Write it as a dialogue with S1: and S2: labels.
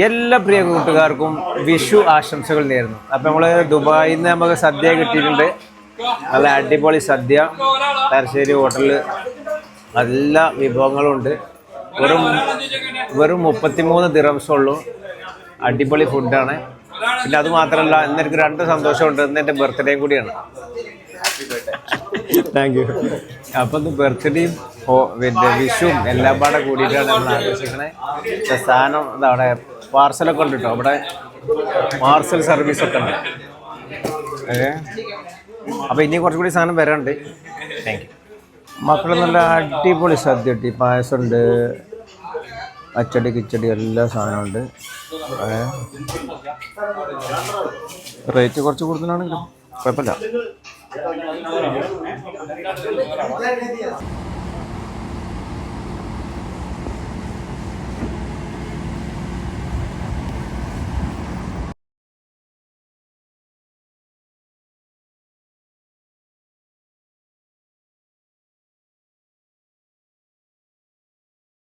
S1: എല്ലാ പ്രിയ കൂട്ടുകാർക്കും വിഷു ആശംസകൾ നേരുന്നു. അപ്പം നമ്മൾ ദുബായിൽ നിന്ന് നമുക്ക് സദ്യ കിട്ടിയിട്ടുണ്ട്. നല്ല അടിപൊളി സദ്യ തലശ്ശേരി ഹോട്ടലിൽ എല്ലാ വിഭവങ്ങളും ഉണ്ട്. വെറും 33 ദിറംസേ ഉള്ളൂ. അടിപൊളി ഫുഡാണ്. പിന്നെ അത് മാത്രമല്ല, ഇന്ന് എനിക്ക് 2 സന്തോഷമുണ്ട്. ഇന്ന് എൻ്റെ ബർത്ത്ഡേയും കൂടിയാണ്. Thank you. അപ്പം ഇന്ന് ബർത്ത്ഡേയും പിന്നെ വിഷുവും എല്ലാം പാടെ കൂടിയിട്ടാണ് നമ്മൾ ആഘോഷിക്കണേ. സാധനം എന്താ അവിടെ പാർസലൊക്കെ ഉണ്ട് കേട്ടോ. അവിടെ പാർസൽ സർവീസൊക്കെ ഉണ്ട്. അപ്പോൾ ഇനി കുറച്ചുകൂടി സാധനം വരാനുണ്ട്. Thank you. മക്കൾ നല്ല അടിപൊളി സദ്യ കിട്ടി. പായസമുണ്ട്, അച്ചടി കിച്ചടി എല്ലാ സാധനമുണ്ട്. റേറ്റ് കുറച്ച് കൂടുതലാണെങ്കിലും കുഴപ്പമില്ല.